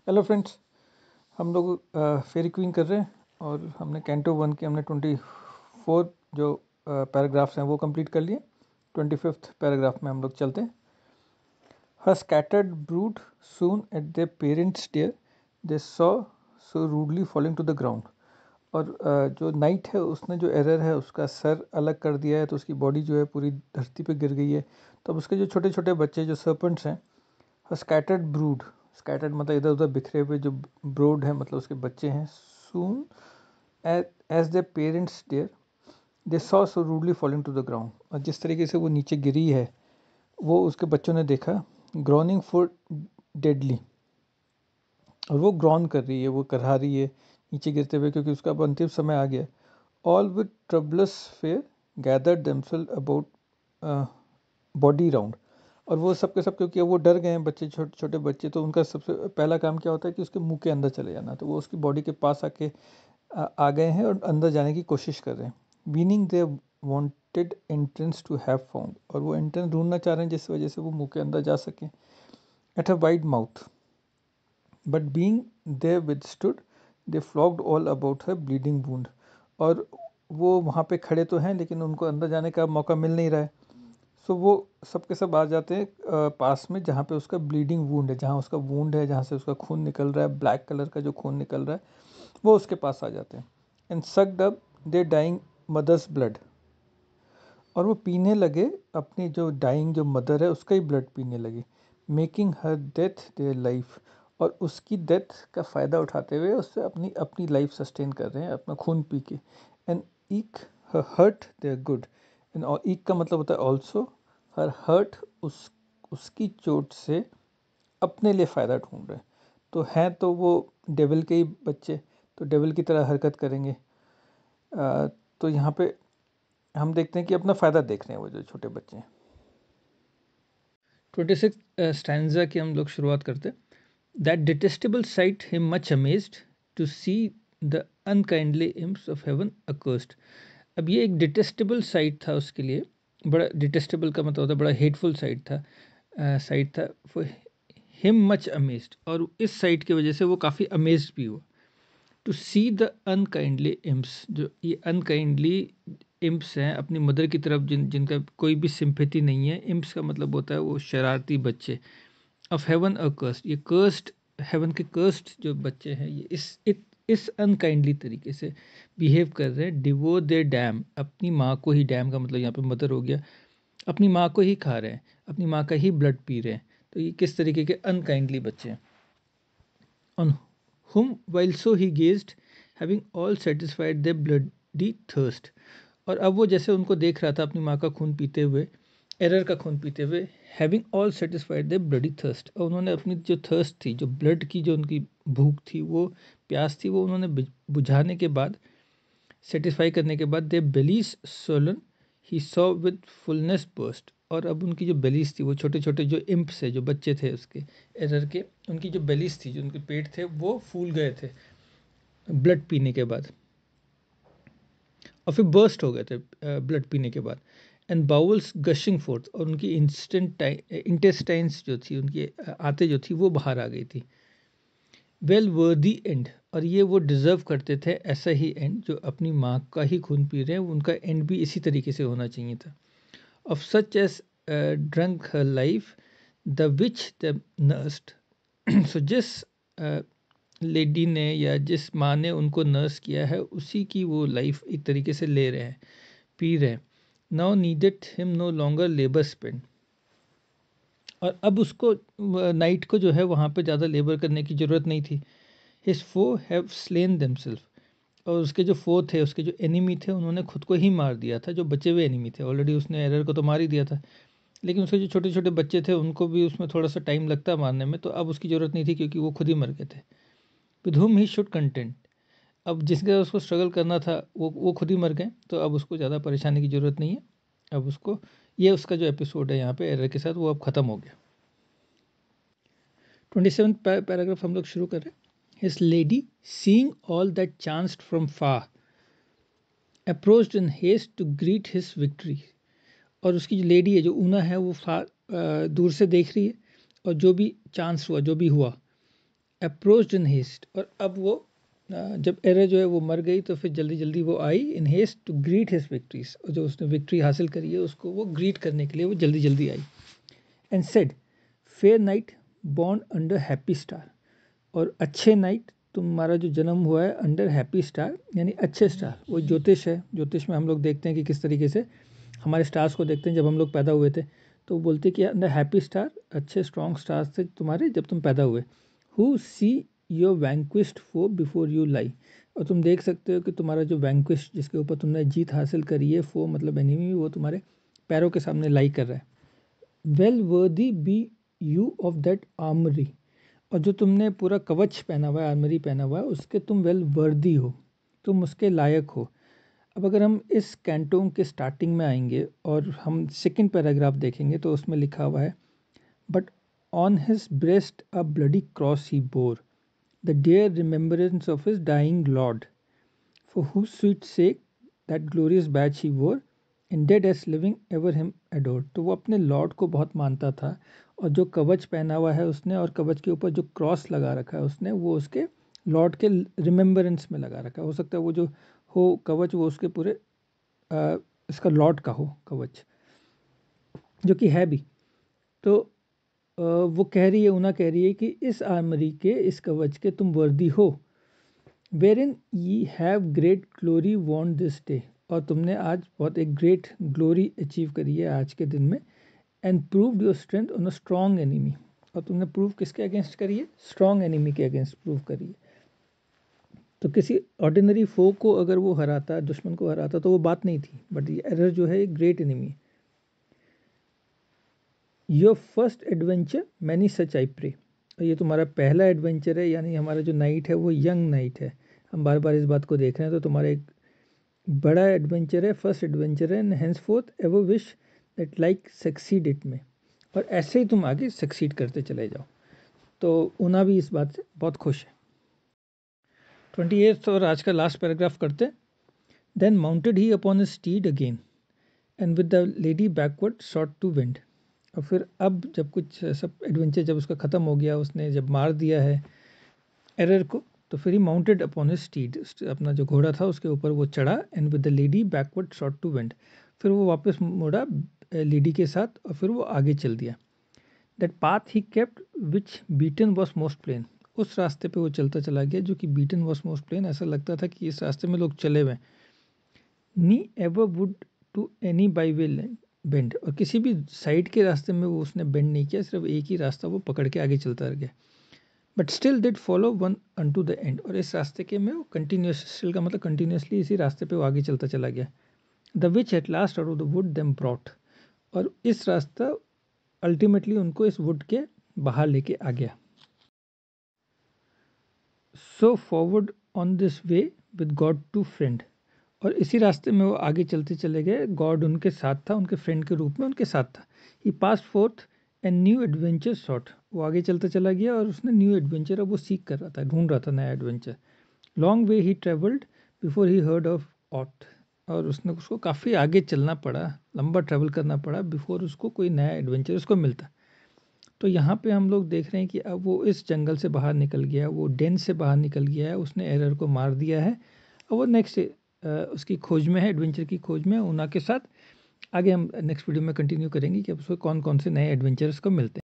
Hello friends, हम लोग फेरी queen कर रहे हैं और हमने कैंटो 1 के हमने 24 जो पैराग्राफ्स हैं वो कंप्लीट कर लिए। 25th पैराग्राफ में हम लोग चलते हैं। Her scattered brood soon at their parents dare they saw so rudely falling to the ground. और जो नाइट है उसने जो एरर है उसका सर अलग कर दिया है, तो उसकी बॉडी जो है पूरी धरती पे गिर गई है। तो अब उसके जो छोटे छोटे बच्चे जो सर्पेंट्स हैं, स्कैटर्ड ब्रूड, स्कैटर्ड मतलब इधर उधर बिखरे हुए, जो ब्रोड है मतलब उसके बच्चे हैं। Soon as the parents dare they saw so rudely falling to the ground. और जिस तरीके से वो नीचे गिरी है वो उसके बच्चों ने देखा। ग्रॉनिंग फॉर डेडली, और वो ग्रॉन कर रही है, वो करहा रही है नीचे गिरते हुए, क्योंकि उसका अब अंतिम समय आ गया। All with troublous fair gathered themself about body round. और वो सब के सब, क्योंकि अब वो डर गए हैं बच्चे, छोटे छोटे बच्चे, तो उनका सबसे पहला काम क्या होता है कि उसके मुंह के अंदर चले जाना। तो वो उसकी बॉडी के पास आके आ गए हैं और अंदर जाने की कोशिश कर रहे हैं। Meaning they wanted entrance to have found, और वो एंट्रेंस ढूंढना चाह रहे हैं जिस वजह से वो मुंह के अंदर जा सकें। At a wide mouth but being they withstood they flocked all about her bleeding wound. और वो वहाँ पे खड़े तो हैं लेकिन उनको अंदर जाने का मौका मिल नहीं रहा है। सो वो सब के सब आ जाते हैं पास में, जहाँ पे उसका ब्लीडिंग वूंड है, जहाँ उसका वूंड है, जहाँ से उसका खून निकल रहा है, ब्लैक कलर का जो खून निकल रहा है, वो उसके पास आ जाते हैं। And sucked up their dying mother's blood, और वो पीने लगे अपनी जो डाइंग जो मदर है उसका ही ब्लड पीने लगे। Making her death their life, और उसकी डेथ का फ़ायदा उठाते हुए उससे अपनी अपनी लाइफ सस्टेन कर रहे हैं अपना खून पी के। And eke her hurt their good, and eke का मतलब होता है ऑल्सो। हर हर्ट, उसकी चोट से अपने लिए फ़ायदा ढूंढ रहे हैं। तो हैं तो वो डेविल के ही बच्चे, तो डेविल की तरह हरकत करेंगे। तो यहाँ पे हम देखते हैं कि अपना फ़ायदा देख रहे हैं वो जो छोटे बच्चे हैं। 26 स्टैंजा की हम लोग शुरुआत करते हैं। That detestable sight him much amazed to see the unkindly imps of heaven accursed. अब ये एक डिटेस्टेबल साइट था उसके लिए। बड़ा डिटेस्टेबल का मतलब होता है बड़ा हेटफुल साइट था फॉर हिम मच अमेज्ड, और इस साइट की वजह से वो काफ़ी अमेज्ड भी हुआ। टू सी द अनकाइंडली इम्प्स, जो ये अनकाइंडली इम्प्स हैं अपनी मदर की तरफ, जिनका कोई भी सिंपैथी नहीं है। इम्प्स का मतलब होता है वो शरारती बच्चे। ऑफ हेवन अ कर्स्ट, ये कर्स्ट, हेवन के कर्स्ट जो बच्चे हैं, ये इस अनकाइंडली तरीके से बिहेव कर रहे हैं। डिवोर दे डैम, अपनी माँ को ही, डैम का मतलब यहाँ पे मदर हो गया, अपनी माँ को ही खा रहे हैं, अपनी माँ का ही ब्लड पी रहे हैं। तो ये किस तरीके के अनकाइंडली बच्चे हैं। On whom while so he gazed, having all satisfied their bloody thirst। और अब वो जैसे उनको देख रहा था अपनी माँ का खून पीते हुए, एरर का खून पीते हुए, having all satisfied their bloody thirst, और उन्होंने अपनी जो थर्स्ट थी, जो ब्लड की जो उनकी भूख थी, वो प्यास थी, वो उन्होंने बुझाने के बाद, सेटिस्फाई करने के बाद, their bellies swollen he saw with fullness burst. और अब उनकी जो बेलीज थी, वो छोटे छोटे जो इम्प्स है, जो बच्चे थे उसके एरर के, उनकी जो बेलीज थी, जो उनके पेट थे, वो फूल गए थे ब्लड पीने के बाद, और फिर बर्स्ट हो गए थे ब्लड पीने के बाद। एंड बाउल्स गशिंग फोर्थ, और उनकी इंटेस्टाइन्स जो थी, उनकी आते जो थी वो बाहर आ गई थी। वेल वर्दी एंड, और ये वो डिज़र्व करते थे ऐसा ही एंड, जो अपनी माँ का ही खून पी रहे हैं, उनका एंड भी इसी तरीके से होना चाहिए था। Of such as drunk her life the which the nursed. So जिस लेडी ने या जिस माँ ने उनको नर्स किया है, उसी की वो लाइफ एक तरीके से ले रहे हैं, पी रहे हैं। Now needed him no longer labour spend, और अब उसको नाइट को जो है वहाँ पे ज़्यादा लेबर करने की ज़रूरत नहीं थी। His foe have slain themself, और उसके जो फो थे, उसके जो एनिमी थे, उन्होंने खुद को ही मार दिया था। जो बचे हुए एनिमी थे, ऑलरेडी उसने एरर को तो मार ही दिया था, लेकिन उसके जो छोटे छोटे बच्चे थे उनको भी उसमें थोड़ा सा टाइम लगता मारने में, तो अब उसकी ज़रूरत नहीं थी क्योंकि वो खुद ही मर गए थे। With whom he should content, अब जिसके साथ उसको स्ट्रगल करना था वो खुद ही मर गए, तो अब उसको ज़्यादा परेशानी की ज़रूरत नहीं है। अब उसको, ये उसका जो एपिसोड है यहाँ पे एरर के साथ, वो अब ख़त्म हो गया। 27 पैराग्राफ हम लोग शुरू कर रहे हैं। His lady seeing all that chanced from far approached in haste to greet his victory, और उसकी जो लेडी है, जो ऊना है, वो दूर से देख रही है, और जो भी चांस हुआ, जो भी हुआ, अप्रोच्ड इन हेस्ट, और अब वो जब एरर जो है वो मर गई तो फिर जल्दी जल्दी वो आई in haste to greet his victories, और जो उसने विक्ट्री हासिल करी है उसको वो ग्रीट करने के लिए वो जल्दी जल्दी आई। And said fair knight born under happy star, और अच्छे नाइट तुम्हारा जो जन्म हुआ है अंडर हैप्पी स्टार, यानी अच्छे स्टार। वो ज्योतिष है, ज्योतिष में हम लोग देखते हैं कि किस तरीके से हमारे स्टार्स को देखते हैं। जब हम लोग पैदा हुए थे तो वो बोलते हैं कि अंडर हैप्पी स्टार, अच्छे स्ट्रॉन्ग स्टार्स थे तुम्हारे जब तुम पैदा हुए। Who see your vanquished foe before you lie, और तुम देख सकते हो कि तुम्हारा जो वैंक्विश, जिसके ऊपर तुमने जीत हासिल करी है, फो मतलब एनिमी, वो तुम्हारे पैरों के सामने लाई कर रहा है। Well worthy be you of that armoury, और जो तुमने पूरा कवच पहना हुआ है, आर्मरी पहना हुआ है, उसके तुम वेल वर्दी हो, तुम उसके लायक हो। अब अगर हम इस कैंटों के स्टार्टिंग में आएंगे और हम सेकंड पैराग्राफ देखेंगे तो उसमें लिखा हुआ है, but on his breast a bloody cross he bore, the dear remembrance of his dying Lord, for whose sweet sake that glorious badge he wore, and dead as living ever him adored। तो वो अपने Lord को बहुत मानता था, और जो कवच पहना हुआ है उसने और कवच के ऊपर जो क्रॉस लगा रखा है उसने, वो उसके लॉर्ड के रिमेम्बरेंस में लगा रखा है। हो सकता है वो जो हो कवच वो उसके पूरे इसका लॉर्ड का हो कवच, जो कि है भी। तो वो कह रही है, उना कह रही है कि इस आर्मरी के, इस कवच के तुम वर्दी हो, वेरिन ये have great glory von this day, और तुमने आज बहुत एक ग्रेट ग्लोरी अचीव करी है आज के दिन में। And proved your strength on a strong enemy, और तुमने प्रूव किसके अगेंस्ट करी है? स्ट्रॉन्ग एनिमी के अगेंस्ट प्रूव करी है। तो किसी ऑर्डिनरी फो को अगर वो हराता, दुश्मन को हराता, तो वो बात नहीं थी, बट ये एरर जो है एक ग्रेट एनिमी है। Your first adventure many such I pray, और ये तुम्हारा पहला एडवेंचर है, यानी हमारा जो नाइट है वो यंग नाइट है। हम बार बार इस बात को देख रहे हैं, तो तुम्हारा एक बड़ा एडवेंचर है, फर्स्ट एडवेंचर है। And hence fourth ever wish that like succeed it में, और ऐसे ही तुम आगे सक्सीड करते चले जाओ। तो ऊना भी इस बात से बहुत खुश है। 28th और आज का लास्ट पैराग्राफ करते। Then mounted he upon his steed again, and with the lady backward sort to wend, और फिर अब जब कुछ सब एडवेंचर जब उसका ख़त्म हो गया, उसने जब मार दिया है एरर को, तो फिर he mounted upon his steed, अपना जो घोड़ा था उसके ऊपर वो चढ़ा। And with the lady backward sort to wend, फिर वो वापस मुड़ा लेडी के साथ, और फिर वो आगे चल दिया। That path he kept which beaten was most plain, उस रास्ते पे वो चलता चला गया जो कि बीटन वॉज मोस्ट प्लेन, ऐसा लगता था कि इस रास्ते में लोग चले हुए। Ne ever would to any by way bend, और किसी भी साइड के रास्ते में वो उसने बेंड नहीं किया, सिर्फ एक ही रास्ता वो पकड़ के आगे चलता रह गया। But still did follow one unto the end, और इस रास्ते के में वो कंटिन्यूस, स्टिल का मतलब कंटिन्यूसली इसी रास्ते पे वो आगे चलता चला गया। The which at last out of the wood them brought, और इस रास्ता अल्टीमेटली उनको इस वुड के बाहर लेके आ गया। So forward on this way with God to friend, और इसी रास्ते में वो आगे चलते चले गए, गॉड उनके साथ था, उनके फ्रेंड के रूप में उनके साथ था। He pass forth and new adventure sought, वो आगे चलता चला गया और उसने न्यू एडवेंचर, अब वो सीख कर रहा था, ढूंढ रहा था नया adventure. Long way he travelled before he heard of ought, और उसको काफ़ी आगे चलना पड़ा, लंबा ट्रैवल करना पड़ा बिफोर उसको कोई नया एडवेंचर उसको मिलता। तो यहाँ पे हम लोग देख रहे हैं कि अब वो इस जंगल से बाहर निकल गया, वो डेन से बाहर निकल गया है, उसने एरर को मार दिया है, और वो नेक्स्ट उसकी खोज में है, एडवेंचर की खोज में ऊना के साथ। आगे हम नेक्स्ट वीडियो में कंटिन्यू करेंगे कि अब उसको कौन कौन से नए एडवेंचर्स को मिलते हैं।